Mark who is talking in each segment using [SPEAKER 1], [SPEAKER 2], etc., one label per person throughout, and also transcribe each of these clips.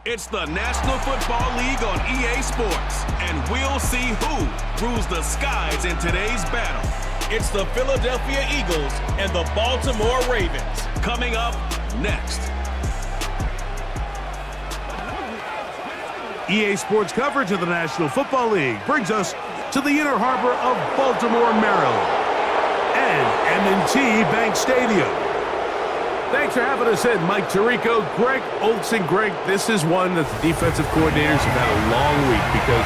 [SPEAKER 1] It's the National Football League on EA Sports, and we'll see who rules the skies in today's battle. It's the Philadelphia Eagles and the Baltimore Ravens, coming up next.
[SPEAKER 2] EA Sports coverage of the National Football League brings us to the inner harbor of Baltimore, Maryland, and M&T Bank Stadium. Thanks for having us in, Mike Tirico, Greg Olsen. Greg, this is one that the defensive coordinators have had a long week because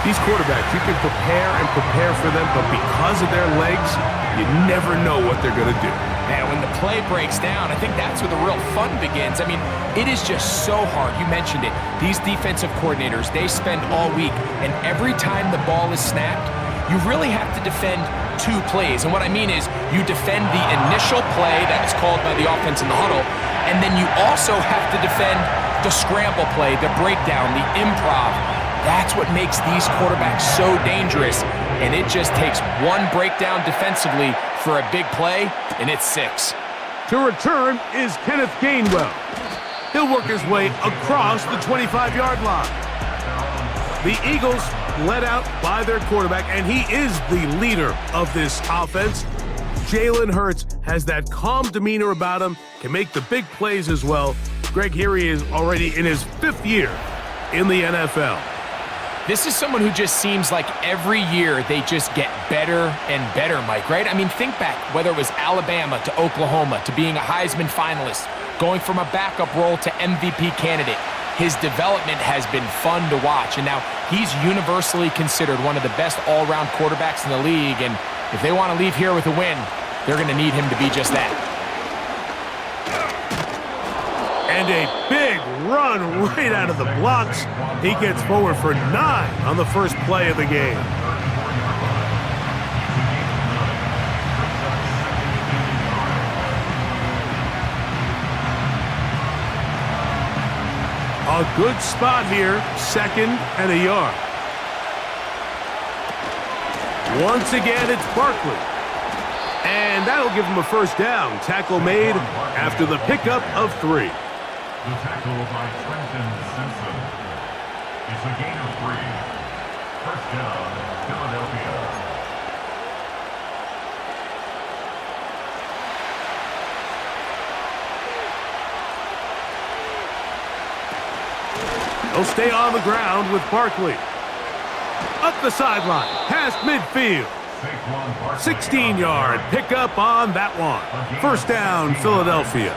[SPEAKER 2] these quarterbacks, you can prepare for them, but because of their legs, you never know what they're going to do.
[SPEAKER 3] Man, when the play breaks down, I think that's where the real fun begins. I mean, it is just so hard. You mentioned it. These defensive coordinators, they spend all week, and every time the ball is snapped, you really have to defend two plays. And what I mean is you defend the initial play that is called by the offense in the huddle, and then you also have to defend the scramble play, the breakdown, the improv. That's what makes these quarterbacks so dangerous. And it just takes one breakdown defensively for a big play, and it's 6.
[SPEAKER 2] To return is Kenneth Gainwell. He'll work his way across the 25-yard line. The Eagles led out by their quarterback, and he is the leader of this offense. Jalen Hurts has that calm demeanor about him, can make the big plays as well. Greg, here he is already in his 5th year in the NFL.
[SPEAKER 3] This is someone who just seems like every year they just get better and better, Mike, right? I mean, think back, whether it was Alabama to Oklahoma to being a Heisman finalist, going from a backup role to MVP candidate. His development has been fun to watch, and now he's universally considered one of the best all-around quarterbacks in the league, and if they want to leave here with a win, they're going to need him to be just that.
[SPEAKER 2] And a big run right out of the blocks. He gets forward for 9 on the first play of the game. A good spot here, 2nd and a yard. Once again, it's Barkley. And that'll give him a first down. Tackle made after the pickup of 3.
[SPEAKER 4] The tackle by Trenton Simpson. It's a gain of 3. First down, Philadelphia.
[SPEAKER 2] He'll stay on the ground with Barkley. Up the sideline, past midfield. 16-yard pickup on that one. First down, Philadelphia.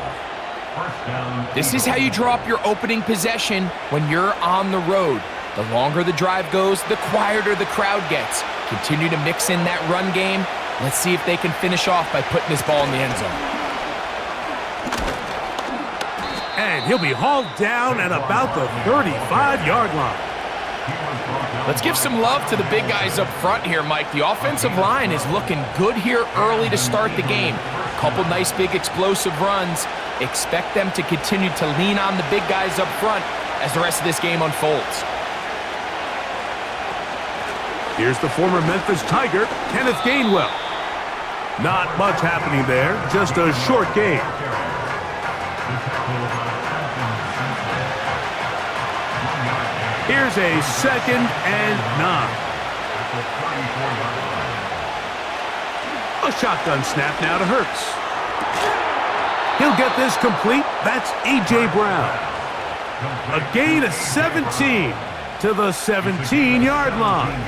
[SPEAKER 3] This is how you draw up your opening possession when you're on the road. The longer the drive goes, the quieter the crowd gets. Continue to mix in that run game. Let's see if they can finish off by putting this ball in the end zone.
[SPEAKER 2] And he'll be hauled down at about the 35-yard line.
[SPEAKER 3] Let's give some love to the big guys up front here, Mike. The offensive line is looking good here early to start the game. Couple nice big explosive runs. Expect them to continue to lean on the big guys up front as the rest of this game unfolds.
[SPEAKER 2] Here's the former Memphis Tiger, Kenneth Gainwell. Not much happening there, just a short game. Here's a 2nd and 9. A shotgun snap now to Hurts. He'll get this complete. That's A.J. Brown. A gain of 17 to the 17-yard line.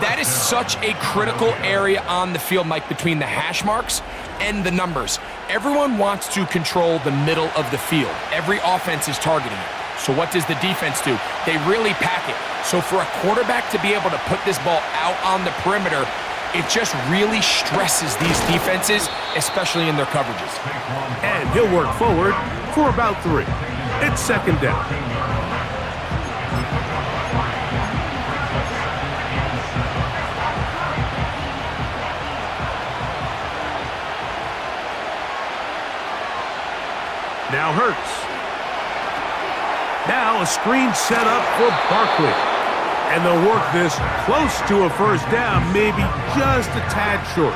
[SPEAKER 3] That is such a critical area on the field, Mike, between the hash marks and the numbers. Everyone wants to control the middle of the field. Every offense is targeting it. So what does the defense do? They really pack it. So for a quarterback to be able to put this ball out on the perimeter, it just really stresses these defenses, especially in their coverages.
[SPEAKER 2] And he'll work forward for about 3. It's 2nd down. Now Hurts. Now a screen set up for Barkley. And they'll work this close to a first down, maybe just a tad short.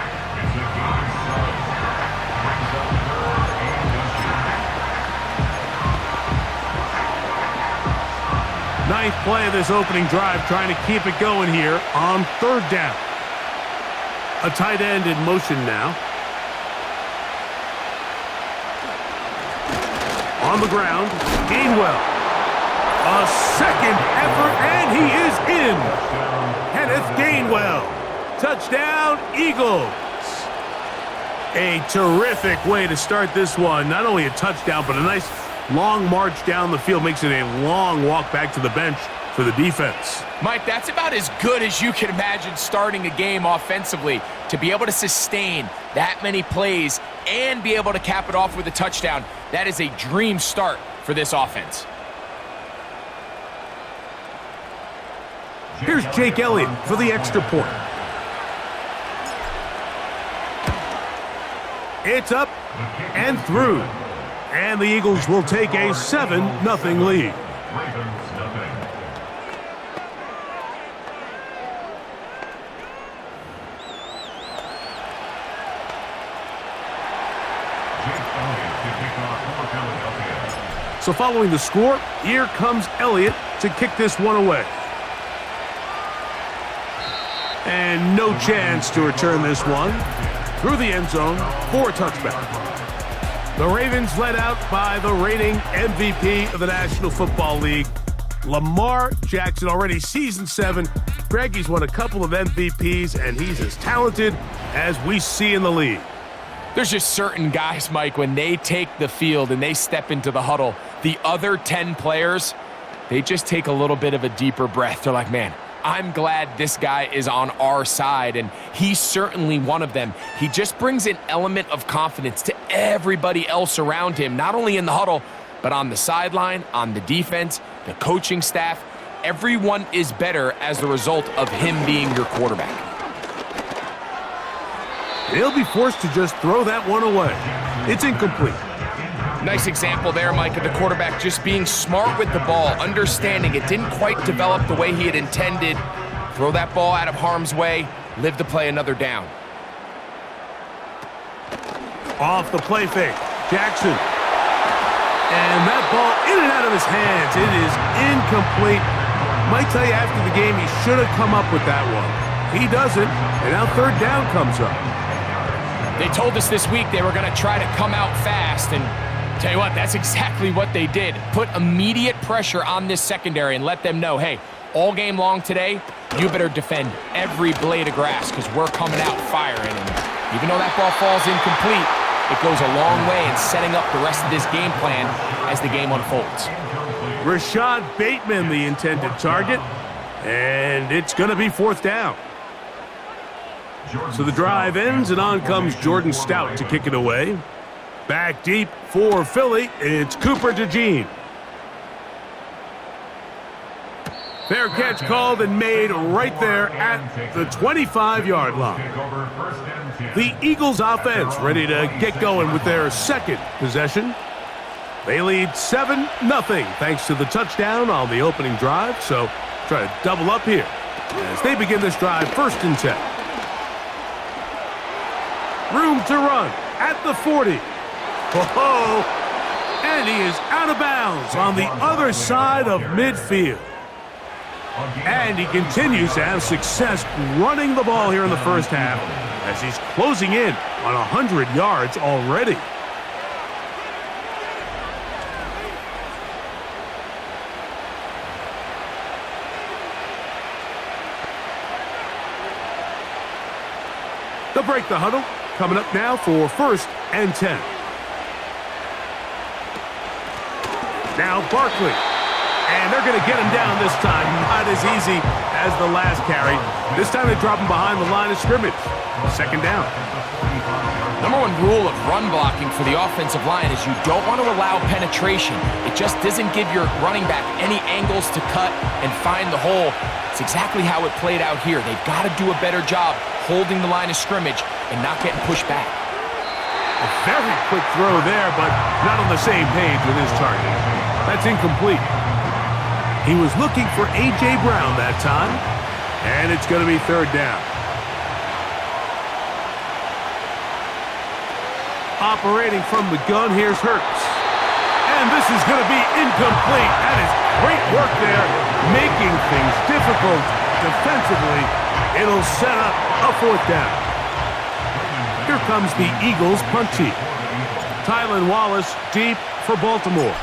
[SPEAKER 2] Ninth play of this opening drive, trying to keep it going here on third down. A tight end in motion now. On the ground, Gainwell. A second effort, and he is in. Kenneth Gainwell. Touchdown, Eagles. A terrific way to start this one. Not only a touchdown, but a nice long march down the field. Makes it a long walk back to the bench for the defense.
[SPEAKER 3] Mike, that's about as good as you can imagine starting a game offensively. To be able to sustain that many plays and be able to cap it off with a touchdown, that is a dream start for this offense.
[SPEAKER 2] Here's Jake Elliott for the extra point. It's up and through. And the Eagles will take a 7-0 lead. So following the score, here comes Elliott to kick this one away. And no chance to return this one through the end zone for a touchback. The Ravens led out by the reigning MVP of the National Football League, Lamar Jackson, already season 7. Greg, he's won a couple of MVPs, and he's as talented as we see in the league.
[SPEAKER 3] There's just certain guys, Mike, when they take the field and they step into the huddle, the other 10 players, they just take a little bit of a deeper breath. They're like, man, I'm glad this guy is on our side, and he's certainly one of them. He just brings an element of confidence to everybody else around him, not only in the huddle, but on the sideline, on the defense, the coaching staff. Everyone is better as the result of him being your quarterback.
[SPEAKER 2] They'll be forced to just throw that one away. It's incomplete.
[SPEAKER 3] Nice example there, Mike, of the quarterback just being smart with the ball, understanding it didn't quite develop the way he had intended. Throw that ball out of harm's way, live to play another down.
[SPEAKER 2] Off the play fake, Jackson. And that ball in and out of his hands. It is incomplete. Might tell you after the game he should have come up with that one. He doesn't, and now third down comes up.
[SPEAKER 3] They told us this week they were going to try to come out fast, and tell you what, that's exactly what they did. Put immediate pressure on this secondary and let them know, hey, all game long today, you better defend every blade of grass because we're coming out firing. And even though that ball falls incomplete, it goes a long way in setting up the rest of this game plan as the game unfolds.
[SPEAKER 2] Rashad Bateman, the intended target, and it's going to be fourth down. So the drive ends, and on comes Jordan Stout to kick it away. Back deep for Philly, it's Cooper DeJean. Fair catch called and made right there at the 25-yard line. The Eagles offense ready to get going with their second possession. They lead 7-0 thanks to the touchdown on the opening drive, so try to double up here as they begin this drive 1st and 10. Room to run at the 40. Oh, and he is out of bounds on the other side of midfield. And he continues to have success running the ball here in the first half as he's closing in on 100 yards already. They'll break the huddle. Coming up now for 1st and 10. Now Barkley. And they're going to get him down this time. Not as easy as the last carry. This time they drop him behind the line of scrimmage. 2nd down.
[SPEAKER 3] Number 1 rule of run blocking for the offensive line is you don't want to allow penetration. It just doesn't give your running back any angles to cut and find the hole. It's exactly how it played out here. They've got to do a better job holding the line of scrimmage and not getting pushed back.
[SPEAKER 2] A very quick throw there, but not on the same page with his target. That's incomplete. He was looking for A.J. Brown that time, and it's going to be 3rd down. Operating from the gun, here's Hurts. And this is going to be incomplete. That is Great work there, making things difficult defensively. It'll set up a 4th down. Here comes the Eagles punt team. Tylan Wallace deep for Baltimore.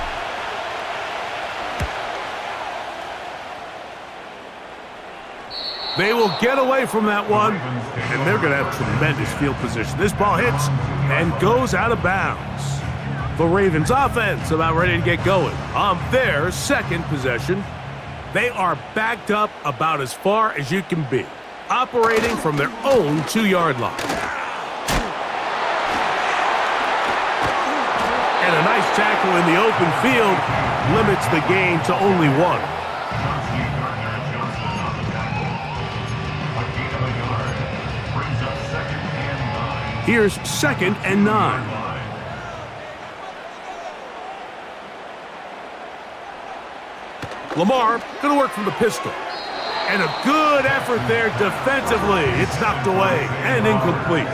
[SPEAKER 2] They will get away from that one, and they're going to have tremendous field position. This ball hits and goes out of bounds. The Ravens offense about ready to get going on their 2nd possession. They are backed up about as far as you can be, operating from their own 2-yard line. And a nice tackle in the open field limits the gain to only 1. Here's 2nd and 9. Lamar going to work from the pistol. And a good effort there defensively. It's knocked away and incomplete.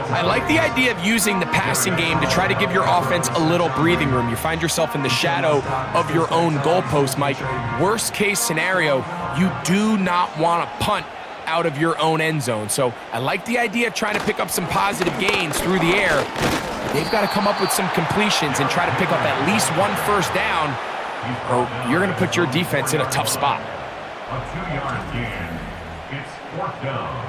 [SPEAKER 3] I like the idea of using the passing game to try to give your offense a little breathing room. You find yourself in the shadow of your own goalpost, Mike. Worst case scenario, you do not want to punt out of your own end zone. So I like the idea of trying to pick up some positive gains through the air. They've got to come up with some completions and try to pick up at least 1 first down, or you're going to put your defense in a tough spot.
[SPEAKER 4] A 2-yard gain. It's 4th down.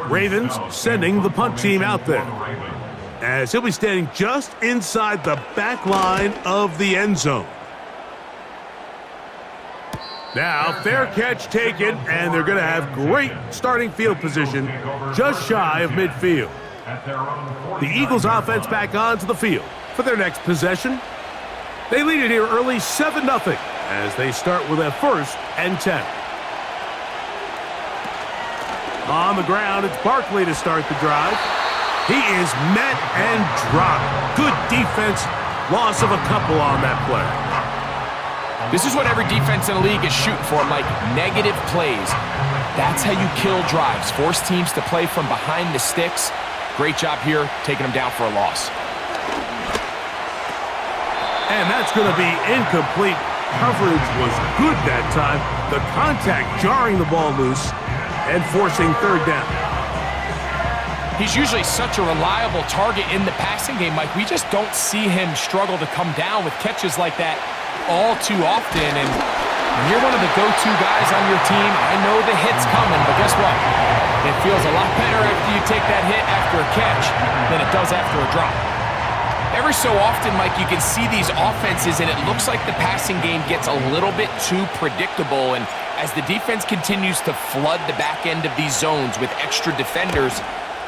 [SPEAKER 2] Ravens sending the punt team out there, as he'll be standing just inside the back line of the end zone. Now, fair catch taken, and they're going to have great starting field position just shy of midfield. The Eagles offense back onto the field for their next possession. They lead it here early 7-0 as they start with a 1st and 10. On the ground, it's Barkley to start the drive. He is met and dropped. Good defense. Loss of a couple on that play.
[SPEAKER 3] This is what every defense in the league is shooting for, Mike. Negative plays. That's how you kill drives. Force teams to play from behind the sticks. Great job here, taking them down for a loss.
[SPEAKER 2] And that's going to be incomplete. Coverage was good that time. The contact jarring the ball loose and forcing 3rd down.
[SPEAKER 3] He's usually such a reliable target in the passing game, Mike. We just don't see him struggle to come down with catches like that all too often. And when you're one of the go-to guys on your team, I know the hit's coming, but guess what? It feels a lot better after you take that hit after a catch than it does after a drop. Every so often, Mike, you can see these offenses, and it looks like the passing game gets a little bit too predictable. And as the defense continues to flood the back end of these zones with extra defenders,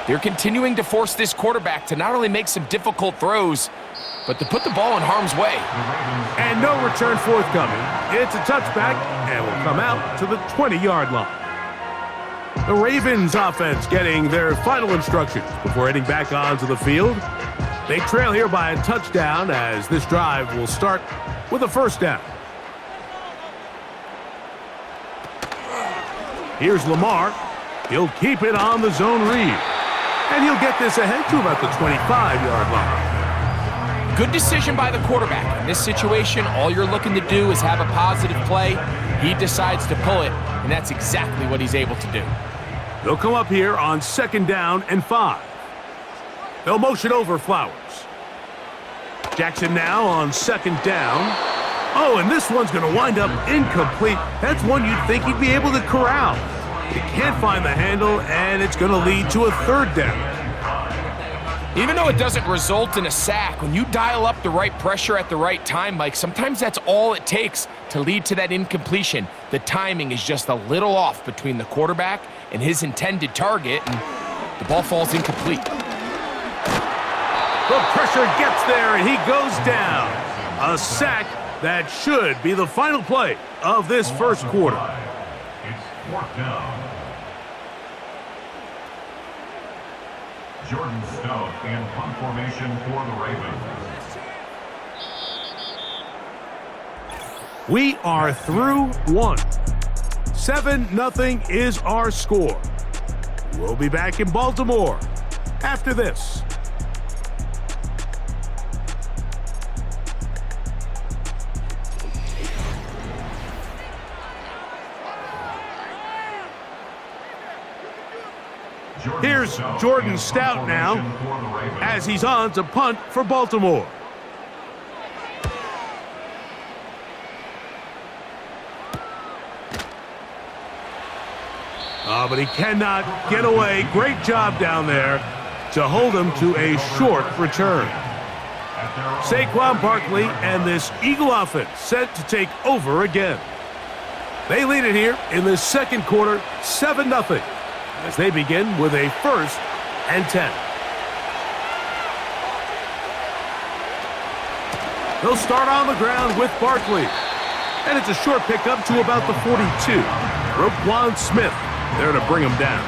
[SPEAKER 3] they're continuing to force this quarterback to not only make some difficult throws, but to put the ball in harm's way.
[SPEAKER 2] And no return forthcoming. It's a touchback and will come out to the 20-yard line. The Ravens offense getting their final instructions before heading back onto the field. They trail here by a touchdown as this drive will start with a 1st down. Here's Lamar. He'll keep it on the zone read. And he'll get this ahead to about the 25-yard line.
[SPEAKER 3] Good decision by the quarterback. In this situation, all you're looking to do is have a positive play. He decides to pull it, and that's exactly what he's able to do.
[SPEAKER 2] They'll come up here on 2nd down and 5. They'll motion over Flowers. Jackson now on 2nd down. Oh, and this one's going to wind up incomplete. That's one you'd think he'd be able to corral. He can't find the handle, and it's going to lead to a 3rd down.
[SPEAKER 3] Even though it doesn't result in a sack, when you dial up the right pressure at the right time, Mike, sometimes that's all it takes to lead to that incompletion. The timing is just a little off between the quarterback and his intended target, and the ball falls incomplete.
[SPEAKER 2] The pressure gets there, and he goes down. A sack that should be the final play of this 1st quarter.
[SPEAKER 4] It's 4th down. Jordan Stout in punt formation for the Ravens.
[SPEAKER 2] We are through 1. 7-0 is our score. We'll be back in Baltimore after this. Here's Jordan Stout now as he's on to punt for Baltimore. Oh, but he cannot get away. Great job down there to hold him to a short return. Saquon Barkley and this Eagle offense set to take over again. They lead it here in the second quarter, 7-0. As they begin with a 1st and 10. They'll start on the ground with Barkley. And it's a short pickup to about the 42. Roquan Smith there to bring him down.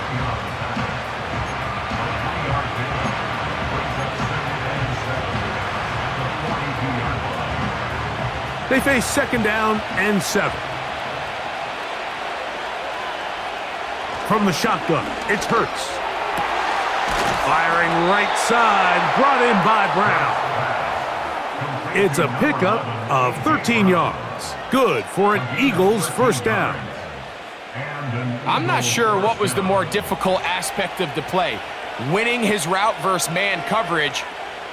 [SPEAKER 2] They face 2nd down and 7. From the shotgun, it's Hurts. Firing right side, brought in by Brown. It's a pickup of 13 yards. Good for an Eagles 1st down.
[SPEAKER 3] I'm not sure what was the more difficult aspect of the play. Winning his route versus man coverage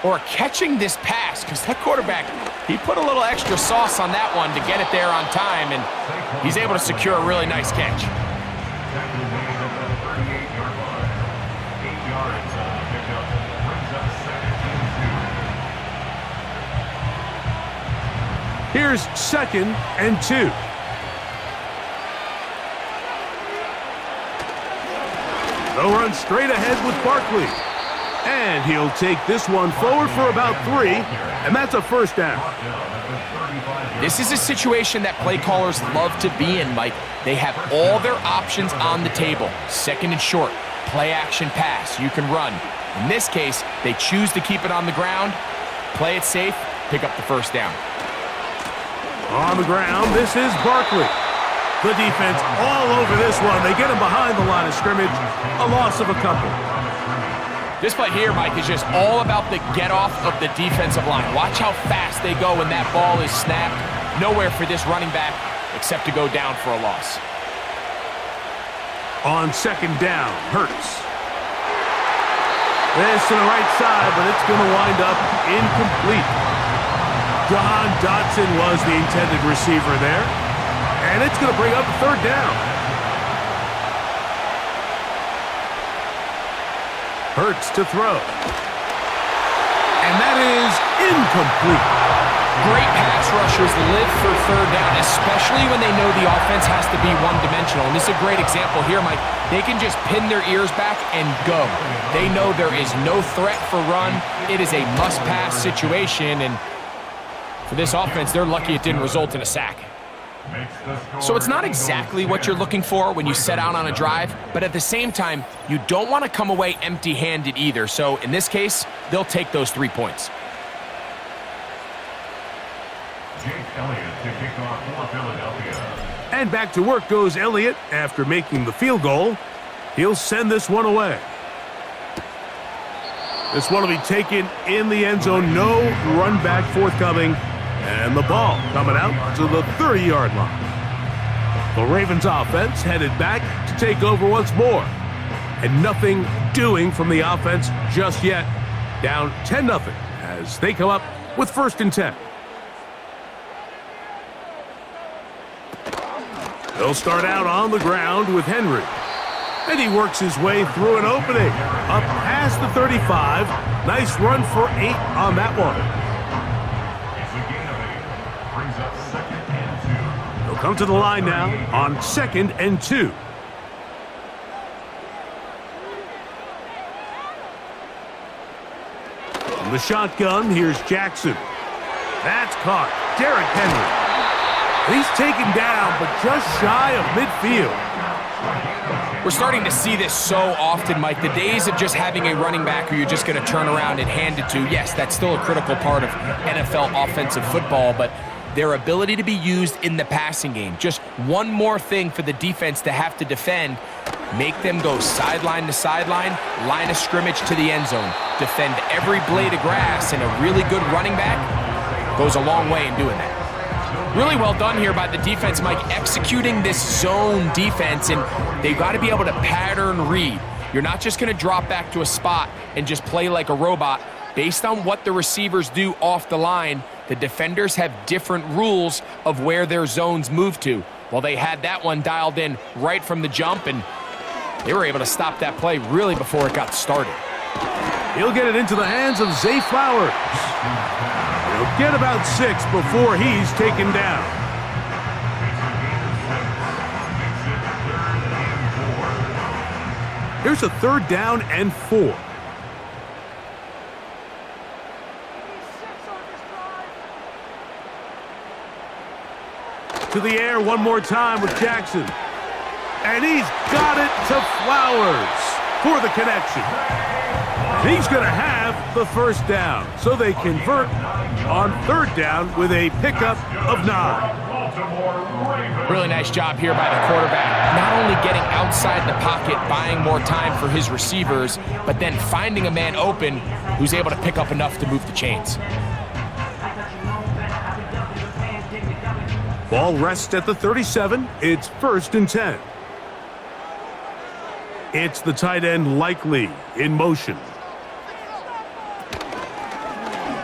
[SPEAKER 3] or catching this pass, because that quarterback, he put a little extra sauce on that one to get it there on time, and he's able to secure a really nice catch.
[SPEAKER 2] Here's 2nd and 2. They'll run straight ahead with Barkley. And he'll take this one forward for about 3, and that's a 1st down.
[SPEAKER 3] This is a situation that play callers love to be in, Mike. They have all their options on the table. 2nd and short, play action pass, you can run. In this case, they choose to keep it on the ground, play it safe, pick up the 1st down.
[SPEAKER 2] On the ground, this is Barkley. The defense all over this one. They get him behind the line of scrimmage. A loss of a couple.
[SPEAKER 3] This play here, Mike, is just all about the get-off of the defensive line. Watch how fast they go when that ball is snapped. Nowhere for this running back except to go down for a loss.
[SPEAKER 2] On 2nd down, Hurts. This to the right side, but it's going to wind up incomplete. John Dotson was the intended receiver there. And it's going to bring up a 3rd down. Hurts to throw. And that is incomplete.
[SPEAKER 3] Great pass rushers live for 3rd down, especially when they know the offense has to be one-dimensional. And this is a great example here, Mike. They can just pin their ears back and go. They know there is no threat for run. It is a must-pass situation, and for this offense, they're lucky it didn't result in a sack. So it's not exactly what you're looking for when you set out on a drive, but at the same time, you don't want to come away empty-handed either. So in this case, they'll take those 3 points.
[SPEAKER 2] And back to work goes Elliott after making the field goal. He'll send this one away. This one will be taken in the end zone. No run back forthcoming. And the ball coming out to the 30-yard line. The Ravens offense headed back to take over once more. And nothing doing from the offense just yet. Down 10-0 as they come up with 1st and 10. They'll start out on the ground with Henry. And he works his way through an opening. Up past the 35. Nice run for 8 on that one. They'll come to the line now on 2nd and 2. From the shotgun, here's Jackson. That's caught. Derrick Henry. He's taken down, but just shy of midfield.
[SPEAKER 3] We're starting to see this so often, Mike. The days of just having a running back who you're just going to turn around and hand it to, yes, that's still a critical part of NFL offensive football, but their ability to be used in the passing game. Just one more thing for the defense to have to defend. Make them go sideline to sideline, line of scrimmage to the end zone. Defend every blade of grass, and a really good running back goes a long way in doing that. Really well done here by the defense, Mike, executing this zone defense, and they've got to be able to pattern read. You're not just going to drop back to a spot and just play like a robot. Based on what the receivers do off the line, the defenders have different rules of where their zones move to. Well, they had that one dialed in right from the jump, and they were able to stop that play really before it got started.
[SPEAKER 2] He'll get it into the hands of Zay Flowers. He'll get about 6 before he's taken down. Here's a 3rd down and 4. To the air one more time with Jackson. And he's got it to Flowers for the connection. And he's going to have the 1st down. So they convert on 3rd down with a pickup of 9.
[SPEAKER 3] Really nice job here by the quarterback. Not only getting outside the pocket, buying more time for his receivers, but then finding a man open who's able to pick up enough to move the chains.
[SPEAKER 2] Ball rests at the 37. It's 1st and 10. It's the tight end Likely in motion.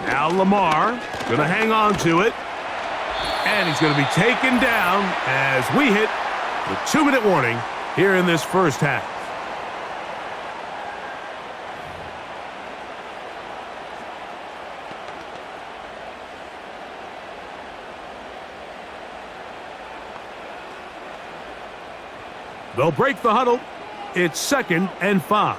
[SPEAKER 2] Now Lamar going to hang on to it. And he's going to be taken down as we hit the 2-minute warning here in this first half. They'll break the huddle. It's 2nd and 5.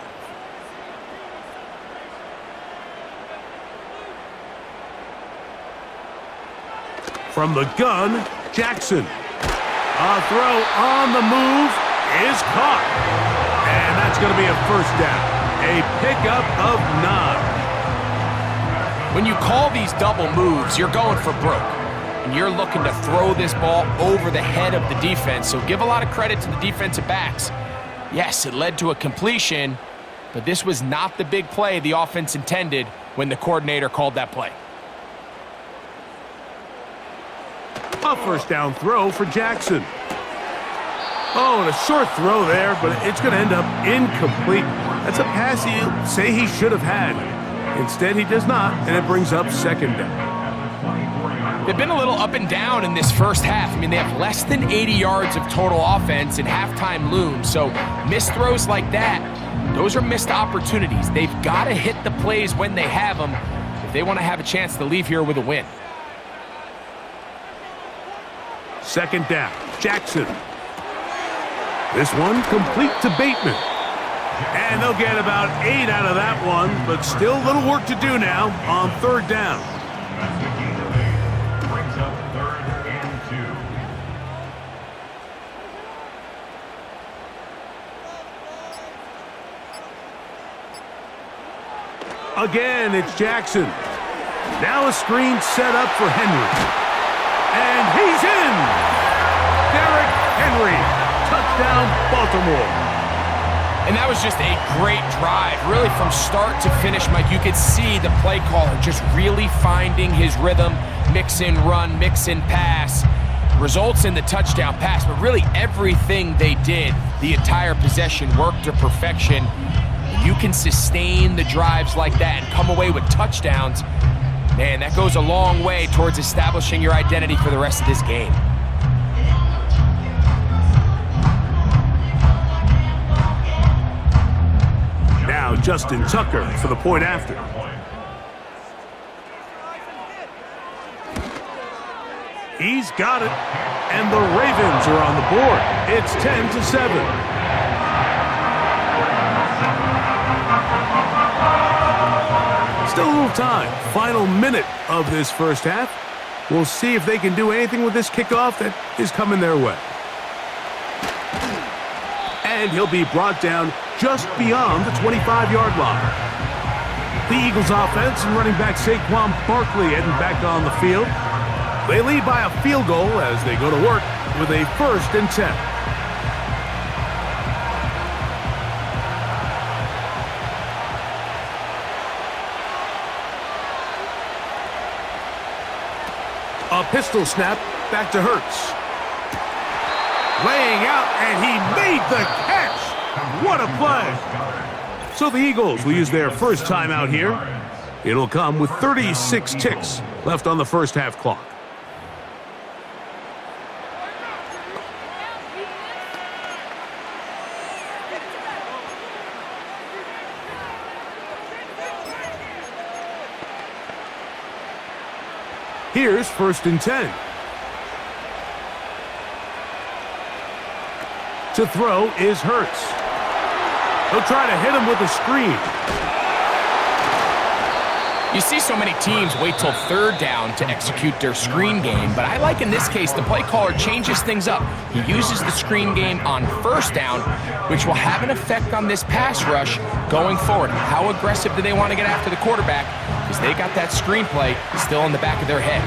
[SPEAKER 2] From the gun, Jackson. A throw on the move is caught. And that's going to be a 1st down. A pickup of 9.
[SPEAKER 3] When you call these double moves, you're going for broke. And you're looking to throw this ball over the head of the defense. So give a lot of credit to the defensive backs. Yes, it led to a completion, but this was not the big play the offense intended when the coordinator called that play.
[SPEAKER 2] A 1st down throw for Jackson. Oh, and a short throw there, but it's going to end up incomplete. That's a pass you say he should have had. Instead, he does not, and it brings up 2nd down.
[SPEAKER 3] They've been a little up and down in this first half. I mean, they have less than 80 yards of total offense and halftime looms. So missed throws like that, those are missed opportunities. They've got to hit the plays when they have them if they want to have a chance to leave here with a win.
[SPEAKER 2] 2nd down, Jackson. This one complete to Bateman. And they'll get about 8 out of that one, but still a little work to do now on 3rd down.
[SPEAKER 4] Brings up 3rd and 2.
[SPEAKER 2] Again, it's Jackson. Now a screen set up for Henry. And he's in! Derrick Henry, touchdown Baltimore.
[SPEAKER 3] And that was just a great drive, really from start to finish, Mike. You could see the play caller just really finding his rhythm, mix in run, mix in pass. Results in the touchdown pass, but really everything they did, the entire possession worked to perfection. You can sustain the drives like that and come away with touchdowns. Man, that goes a long way towards establishing your identity for the rest of this game.
[SPEAKER 2] Now Justin Tucker for the point after. He's got it, and the Ravens are on the board. It's 10-7. Still a little time. Final minute of this first half. We'll see if they can do anything with this kickoff that is coming their way. And he'll be brought down just beyond the 25-yard line. The Eagles offense and running back Saquon Barkley heading back on the field. They lead by a field goal as they go to work with a 1st and 10. A pistol snap back to Hurts. Laying out, and he made the catch. What a play. So the Eagles will use their first timeout here. It'll come with 36 ticks left on the first half clock. Here's 1st and 10. To throw is Hurts. He'll try to hit him with a screen.
[SPEAKER 3] You see so many teams wait till 3rd down to execute their screen game, but I like in this case the play caller changes things up. He uses the screen game on 1st down, which will have an effect on this pass rush going forward. How aggressive do they want to get after the quarterback? Because they got that screenplay still in the back of their head.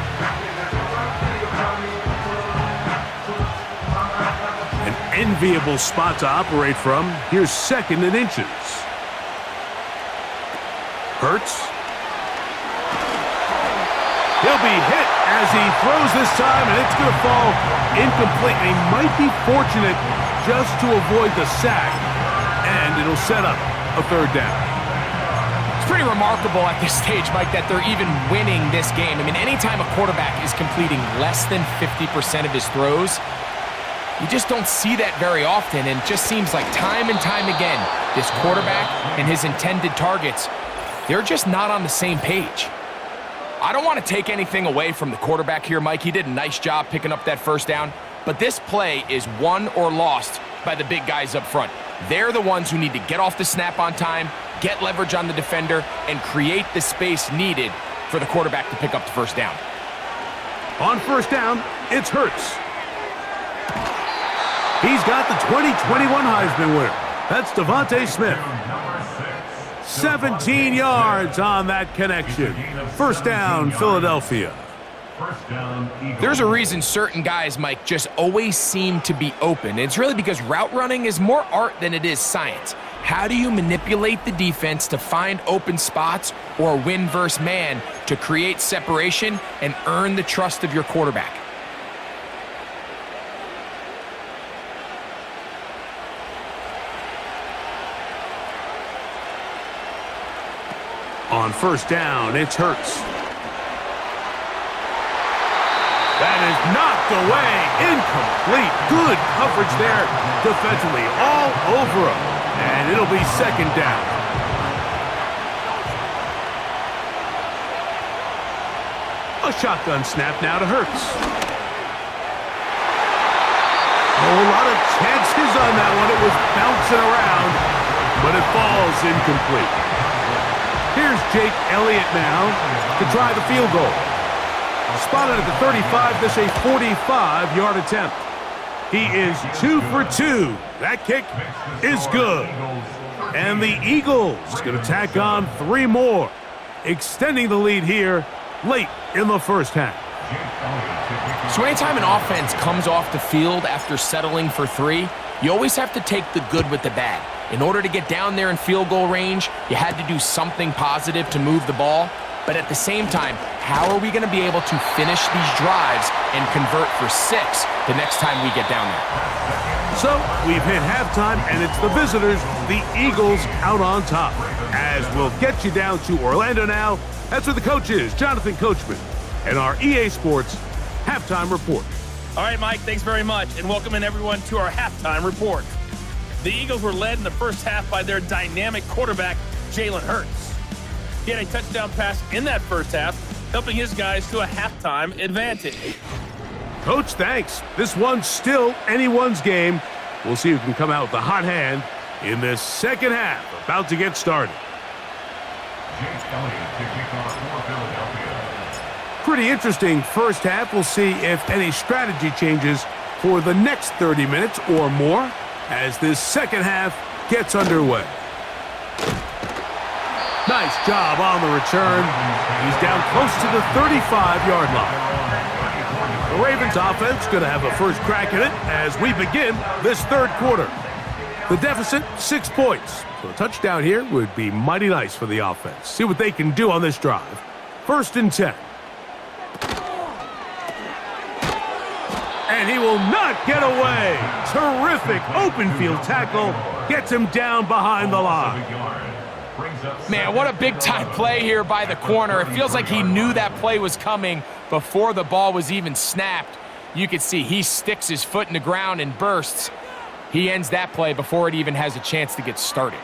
[SPEAKER 2] An enviable spot to operate from. Here's 2nd and inches. Hurts. He'll be hit as he throws this time, and it's going to fall incomplete. And he might be fortunate just to avoid the sack, and it'll set up a 3rd down.
[SPEAKER 3] It's pretty remarkable at this stage, Mike, that they're even winning this game. I mean, anytime a quarterback is completing less than 50% of his throws, you just don't see that very often, and it just seems like time and time again, this quarterback and his intended targets, they're just not on the same page. I don't want to take anything away from the quarterback here, Mike. He did a nice job picking up that 1st down, but this play is won or lost by the big guys up front. They're the ones who need to get off the snap on time, get leverage on the defender, and create the space needed for the quarterback to pick up the 1st down.
[SPEAKER 2] On 1st down, it's Hurts. He's got the 2021 Heisman winner. That's Devontae Smith. 17 yards on that connection. 1st down, Philadelphia.
[SPEAKER 3] There's a reason certain guys, Mike, just always seem to be open. It's really because route running is more art than it is science. How do you manipulate the defense to find open spots or win versus man to create separation and earn the trust of your quarterback?
[SPEAKER 2] On 1st down, it's Hurts. That is knocked away. Incomplete. Good coverage there defensively. All over him. And it'll be 2nd down. A shotgun snap now to Hurts. Oh, a lot of chances on that one. It was bouncing around, but it falls incomplete. Here's Jake Elliott now to try the field goal. Spotted at the 35, this a 45-yard attempt. He is 2 for 2. That kick is good. And the Eagles going to tack on 3 more, extending the lead here late in the 1st half.
[SPEAKER 3] So anytime an offense comes off the field after settling for 3, you always have to take the good with the bad. In order to get down there in field goal range, you had to do something positive to move the ball. But at the same time, how are we going to be able to finish these drives and convert for 6 the next time we get down there?
[SPEAKER 2] So we've hit halftime, and it's the visitors, the Eagles, out on top. As we'll get you down to Orlando now. That's where the coach is, Jonathan Coachman, and our EA Sports Halftime Report.
[SPEAKER 5] All right, Mike, thanks very much, and welcome in everyone to our Halftime Report. The Eagles were led in the first half by their dynamic quarterback, Jalen Hurts. He had a touchdown pass in that first half, helping his guys to a halftime advantage.
[SPEAKER 2] Coach, thanks. This one's still anyone's game. We'll see who can come out with a hot hand in this 2nd half, about to get started. Pretty interesting first half. We'll see if any strategy changes for the next 30 minutes or more as this 2nd half gets underway. Nice job on the return. He's down close to the 35-yard line. The Ravens offense going to have a first crack at it as we begin this 3rd quarter. The deficit, 6 points. So a touchdown here would be mighty nice for the offense. See what they can do on this drive. 1st and 10. And he will not get away. Terrific open field tackle. Gets him down behind the line.
[SPEAKER 3] Man, what a big-time play here by the corner. It feels like he knew that play was coming before the ball was even snapped. You can see he sticks his foot in the ground and bursts. He ends that play before it even has a chance to get started.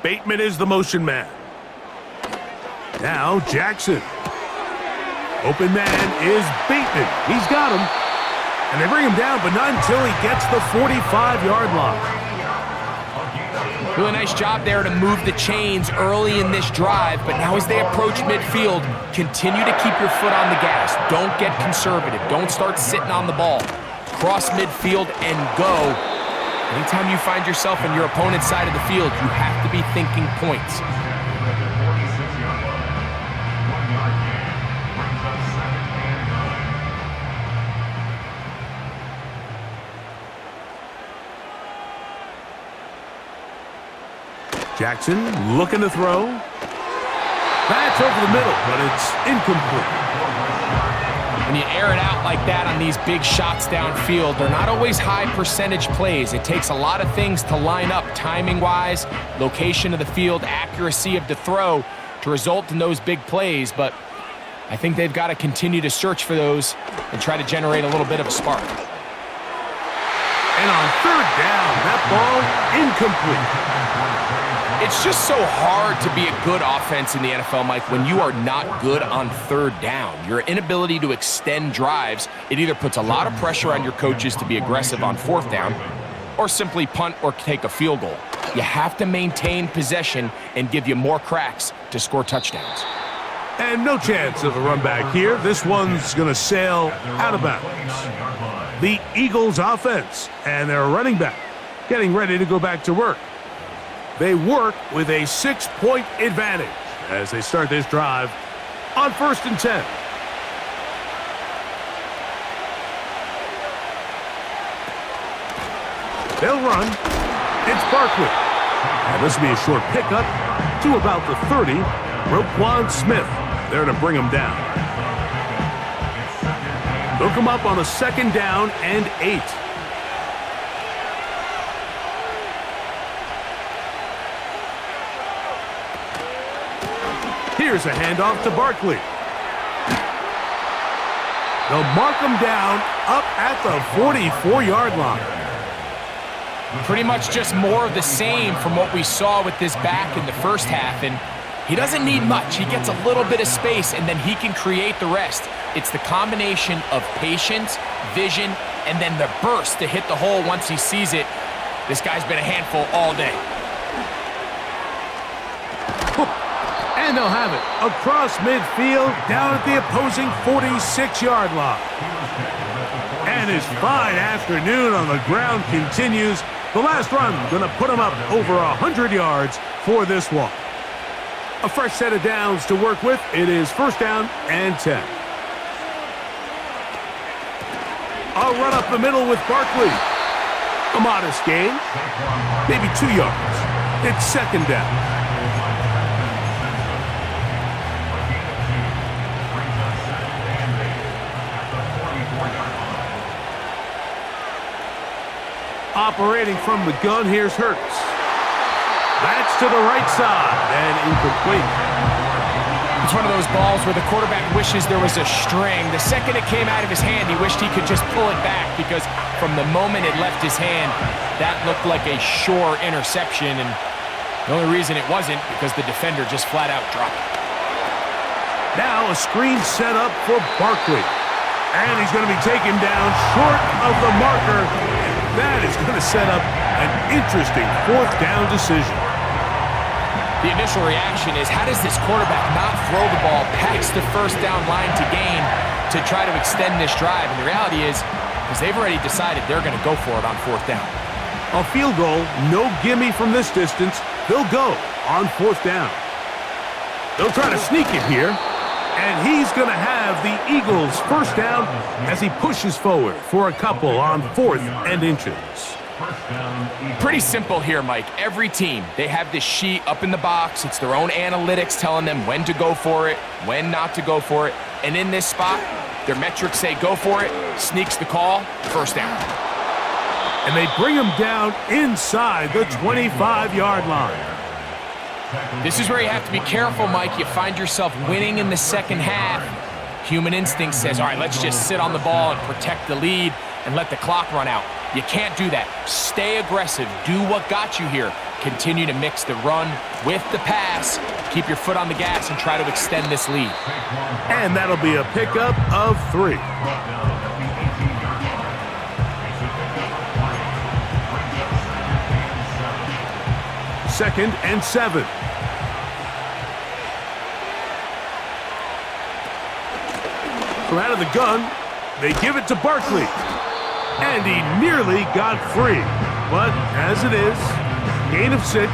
[SPEAKER 2] Bateman is the motion man. Now Jackson. Open man is Bateman. He's got him. And they bring him down, but not until he gets the 45-yard line.
[SPEAKER 3] Really nice job there to move the chains early in this drive, but now as they approach midfield, continue to keep your foot on the gas. Don't get conservative. Don't start sitting on the ball. Cross midfield and go. Anytime you find yourself in your opponent's side of the field, you have to be thinking points.
[SPEAKER 2] Jackson looking to throw. That's over the middle, but it's incomplete.
[SPEAKER 3] When you air it out like that on these big shots downfield, they're not always high percentage plays. It takes a lot of things to line up timing-wise, location of the field, accuracy of the throw to result in those big plays, but I think they've got to continue to search for those and try to generate a little bit of a spark.
[SPEAKER 2] And on third down, that ball incomplete.
[SPEAKER 3] It's just so hard to be a good offense in the NFL, Mike, when you are not good on third down. Your inability to extend drives, it either puts a lot of pressure on your coaches to be aggressive on fourth down or simply punt or take a field goal. You have to maintain possession and give you more cracks to score touchdowns.
[SPEAKER 2] And no chance of a run back here. This one's going to sail out of bounds. The Eagles offense and their running back getting ready to go back to work. They work with a 6-point advantage as they start this drive on 1st and 10. They'll run. It's Barkley. And this will be a short pickup to about the 30. Roquan Smith there to bring him down. They'll come up on a 2nd down and 8. Here's a handoff to Barkley. They'll mark him down up at the 44-yard line.
[SPEAKER 3] Pretty much just more of the same from what we saw with this back in the first half, and he doesn't need much. He gets a little bit of space, and then he can create the rest. It's the combination of patience, vision, and then the burst to hit the hole once he sees it. This guy's been a handful all day.
[SPEAKER 2] And they'll have it across midfield down at the opposing 46-yard line. And his fine afternoon on the ground continues. The last run going to put him up over 100 yards for this one. A fresh set of downs to work with. It is 1st down and 10. A run up the middle with Barkley. A modest gain, maybe 2 yards. It's 2nd down. Operating from the gun, here's Hurts. That's to the right side and incomplete.
[SPEAKER 3] It's one of those balls where the quarterback wishes there was a string. The second it came out of his hand, he wished he could just pull it back because from the moment it left his hand, that looked like a sure interception. And the only reason it wasn't because the defender just flat out dropped it.
[SPEAKER 2] Now a screen set up for Barkley. And he's going to be taken down short of the marker. That is going to set up an interesting 4th down decision.
[SPEAKER 3] The initial reaction is, how does this quarterback not throw the ball past the 1st down line to gain to try to extend this drive? And the reality is, because they've already decided they're going to go for it on 4th down.
[SPEAKER 2] A field goal, no gimme from this distance. They'll go on 4th down. They'll try to sneak it here. And he's going to have the Eagles' 1st down as he pushes forward for a couple on 4th and inches.
[SPEAKER 4] First down, Eagles.
[SPEAKER 3] Pretty simple here, Mike. Every team, they have this sheet up in the box. It's their own analytics telling them when to go for it, when not to go for it. And in this spot, their metrics say go for it, sneaks the call, first down.
[SPEAKER 2] And they bring him down inside the 25-yard line.
[SPEAKER 3] This is where you have to be careful, Mike. You find yourself winning in the second half. Human instinct says, all right, let's just sit on the ball and protect the lead and let the clock run out. You can't do that. Stay aggressive. Do what got you here. Continue to mix the run with the pass. Keep your foot on the gas and try to extend this lead.
[SPEAKER 2] And that'll be a pickup of 3. Second and 7. From out of the gun, they give it to Barkley. And he nearly got free. But as it is, gain of 6,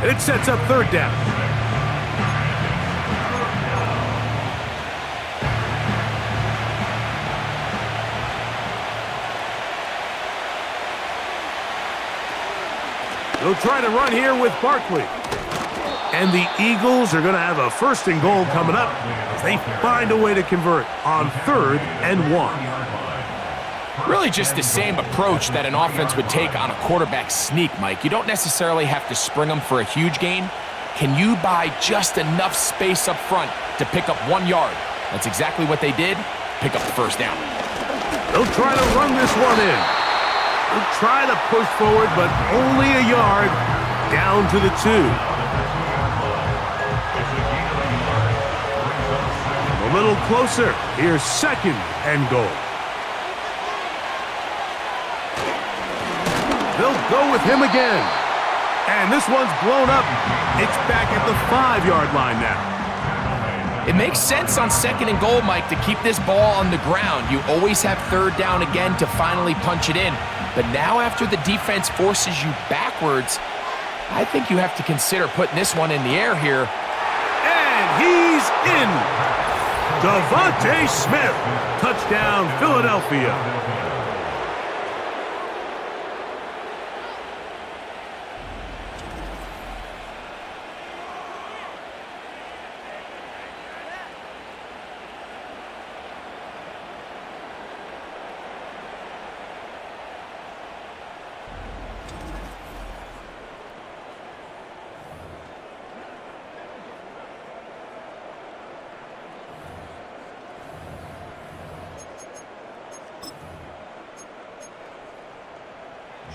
[SPEAKER 2] and it sets up third down. They'll try to run here with Barkley. And the Eagles are going to have a first and goal coming up as they find a way to convert on 3rd and 1.
[SPEAKER 3] Really just the same approach that an offense would take on a quarterback sneak, Mike. You don't necessarily have to spring them for a huge gain. Can you buy just enough space up front to pick up 1 yard? That's exactly what they did. Pick up the first down.
[SPEAKER 2] They'll try to run this one in. They'll try to push forward, but only a yard down to the 2. A little closer. Here's 2nd and goal. They'll go with him again. And this one's blown up. It's back at the 5-yard line now.
[SPEAKER 3] It makes sense on 2nd and goal, Mike, to keep this ball on the ground. You always have 3rd down again to finally punch it in. But now after the defense forces you backwards, I think you have to consider putting this one in the air here.
[SPEAKER 2] And he's in. Devontae Smith. Touchdown, Philadelphia.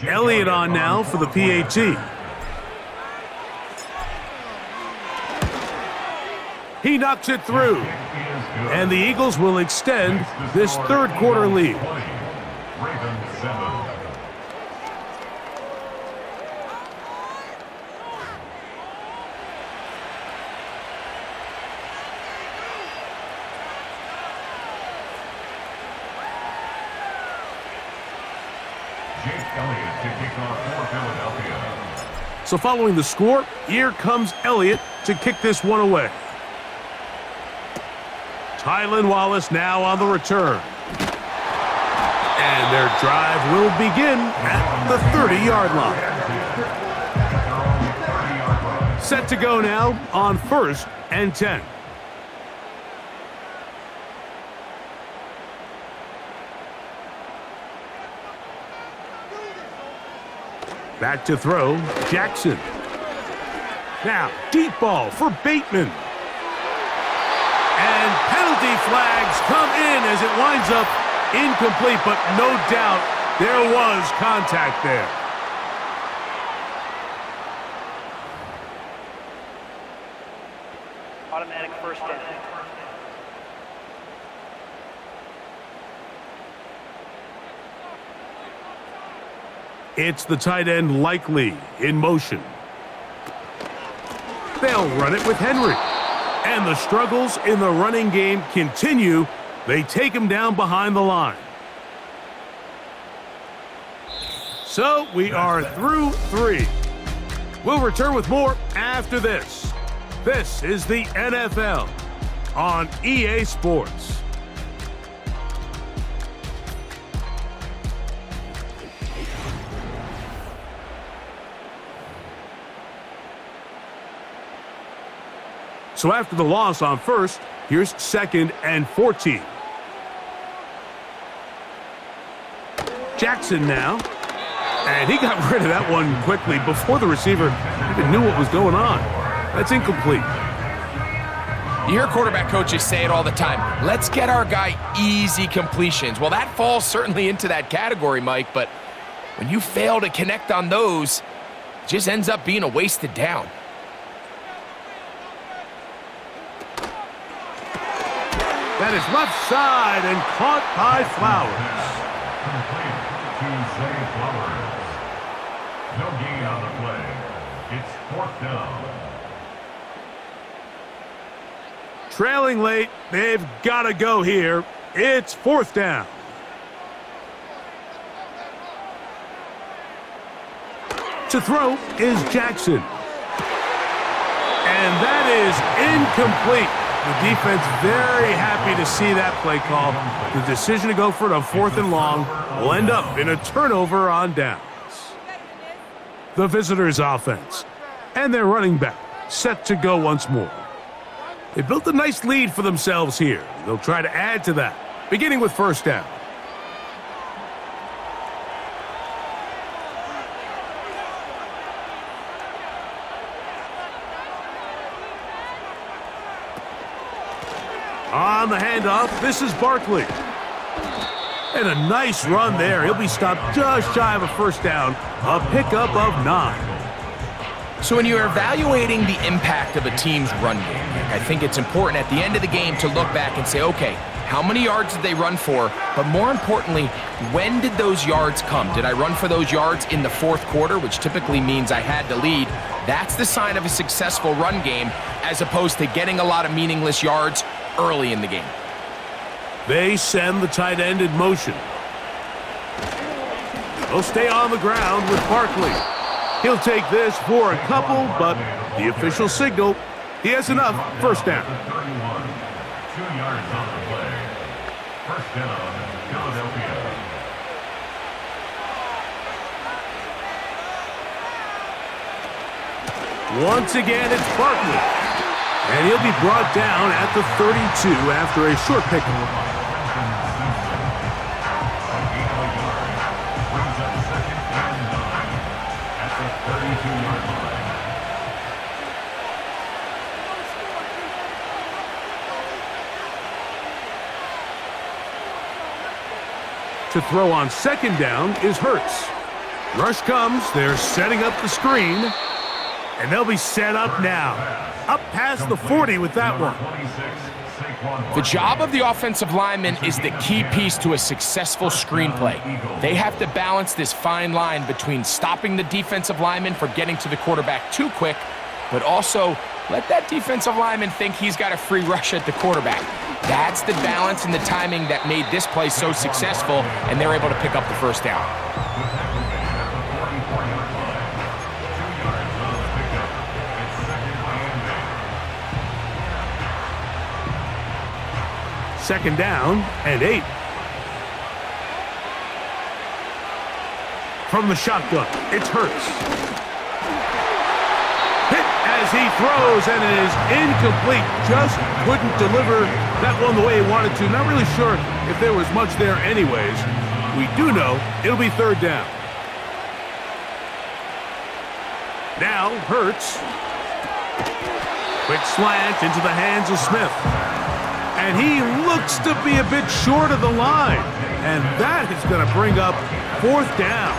[SPEAKER 2] Elliott on now for the PAT. He knocks it through. And the Eagles will extend this 3rd quarter lead. So following the score, here comes Elliott to kick this one away. Tylan Wallace now on the return. And their drive will begin at the 30-yard line. Set to go now on 1st and 10. Back to throw, Jackson. Now, deep ball for Bateman. And penalty flags come in as it winds up incomplete, but no doubt there was contact there.
[SPEAKER 6] Automatic first down.
[SPEAKER 2] It's the tight end Likely in motion. They'll run it with Henry. And the struggles in the running game continue. They take him down behind the line. So we are through 3. We'll return with more after this. This is the NFL on EA Sports. So after the loss on first, here's 2nd and 14. Jackson now. And he got rid of that one quickly before the receiver even knew what was going on. That's incomplete.
[SPEAKER 3] You hear quarterback coaches say it all the time. Let's get our guy easy completions. Well, that falls certainly into that category, Mike, but when you fail to connect on those, it just ends up being a wasted down.
[SPEAKER 2] That is left side and caught by Flowers.
[SPEAKER 4] Complete to Zay Flowers. No gain on the play. It's 4th down.
[SPEAKER 2] Trailing late, they've got to go here. It's 4th down. To throw is Jackson. And that is incomplete. The defense very happy to see that play call. The decision to go for it on 4th and long will end up in a turnover on downs. The visitors' offense and their running back set to go once more. They built a nice lead for themselves here. They'll try to add to that, beginning with 1st down. On the handoff, this is Barkley. And a nice run there. He'll be stopped just shy of a 1st down. A pickup of 9.
[SPEAKER 3] So when you're evaluating the impact of a team's run game, I think it's important at the end of the game to look back and say, okay, how many yards did they run for? But more importantly, when did those yards come? Did I run for those yards in the 4th quarter, which typically means I had to lead? That's the sign of a successful run game, as opposed to getting a lot of meaningless yards early in the game.
[SPEAKER 2] They send the tight end in motion. They'll stay on the ground with Barkley. He'll take this for a couple, but the official signal, he has enough. 1st down.
[SPEAKER 4] 31. 2 yards on the play. 1st down, Philadelphia.
[SPEAKER 2] Once again, it's Barkley. And he'll be brought down at the 32 after a short pickup. To throw on 2nd down is Hurts. Rush comes, they're setting up the screen, and they'll be set up now. Up past the 40 with that one.
[SPEAKER 3] The job of the offensive lineman is the key piece to a successful screenplay. They have to balance this fine line between stopping the defensive lineman from getting to the quarterback too quick, but also let that defensive lineman think he's got a free rush at the quarterback. That's the balance and the timing that made this play so successful, and they're able to pick up the 1st down.
[SPEAKER 2] Second down and 8. From the shotgun, it's Hurts. Hit as he throws, and it is incomplete. Just couldn't deliver that one the way he wanted to. Not really sure if there was much there anyways. We do know it'll be 3rd down. Now Hurts. Quick slant into the hands of Smith. And he looks to be a bit short of the line. And that is going to bring up 4th down.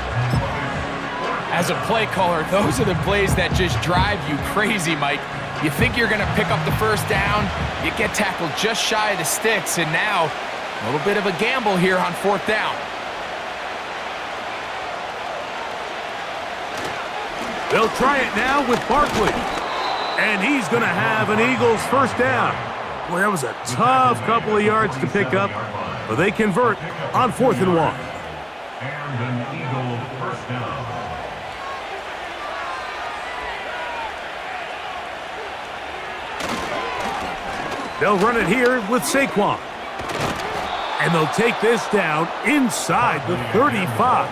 [SPEAKER 3] As a play caller, those are the plays that just drive you crazy, Mike. You think you're going to pick up the 1st down, you get tackled just shy of the sticks, and now a little bit of a gamble here on 4th down.
[SPEAKER 2] They'll try it now with Barkley. And he's going to have an Eagles 1st down. Boy, that was a tough couple of yards to pick up, but they convert on 4th and 1.
[SPEAKER 4] And an Eagle 1st down.
[SPEAKER 2] They'll run it here with Saquon. And they'll take this down inside the 35.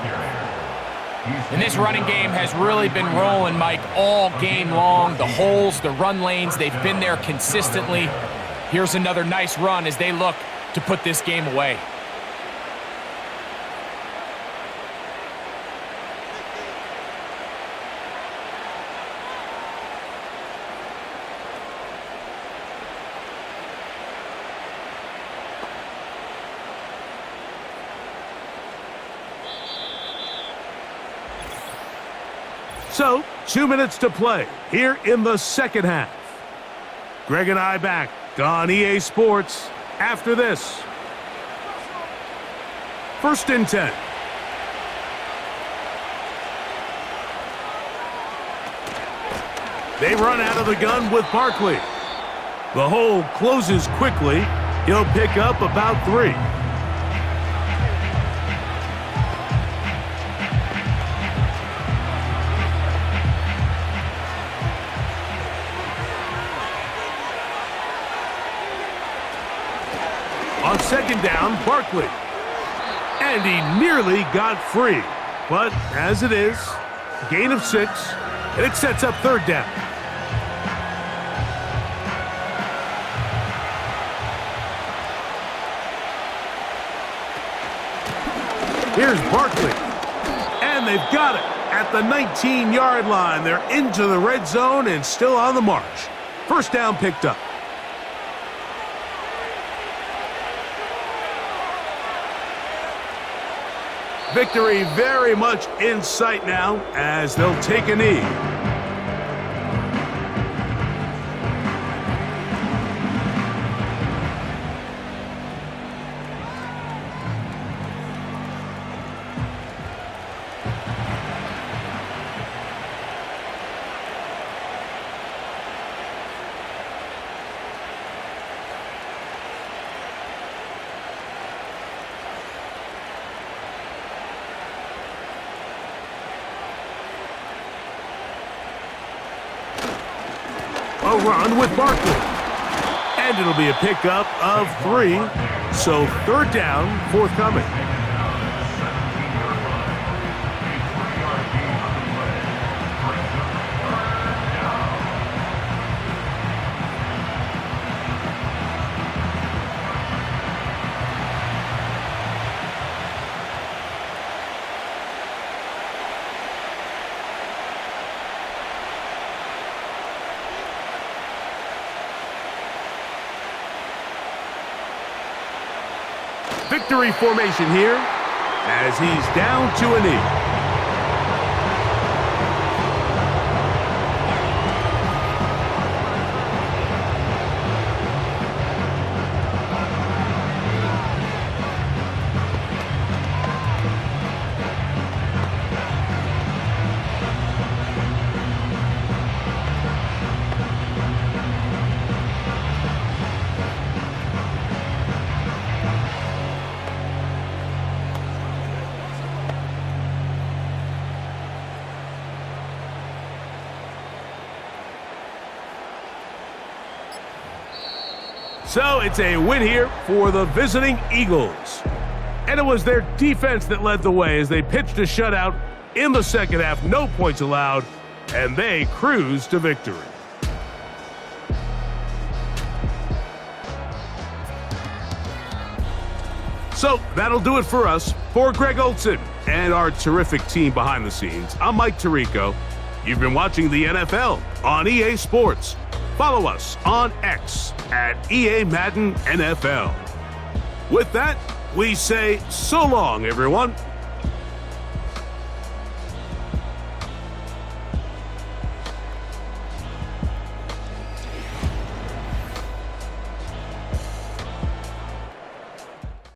[SPEAKER 3] And this running game has really been rolling, Mike, all game long. The holes, the run lanes, they've been there consistently. Here's another nice run as they look to put this game away.
[SPEAKER 2] So, 2 minutes to play here in the second half. Greg and I back on EA Sports after this. 1st and 10. They run out of the gun with Barkley. The hole closes quickly. He'll pick up about 3. On 2nd down, Barkley. And he nearly got free. But as it is, gain of 6, and it sets up 3rd down. Here's Barkley. And they've got it at the 19-yard line. They're into the red zone and still on the march. 1st down picked up. Victory very much in sight now as they'll take a knee. A run with Barkley. And it'll be a pickup of 3. So 3rd down forthcoming. Victory formation here as he's down to a knee. So it's a win here for the visiting Eagles. And it was their defense that led the way as they pitched a shutout in the 2nd half. No points allowed, and they cruised to victory. So that'll do it for us. For Greg Olson and our terrific team behind the scenes, I'm Mike Tirico. You've been watching the NFL on EA Sports. Follow us on X at EA Madden NFL. With that, we say so long, everyone.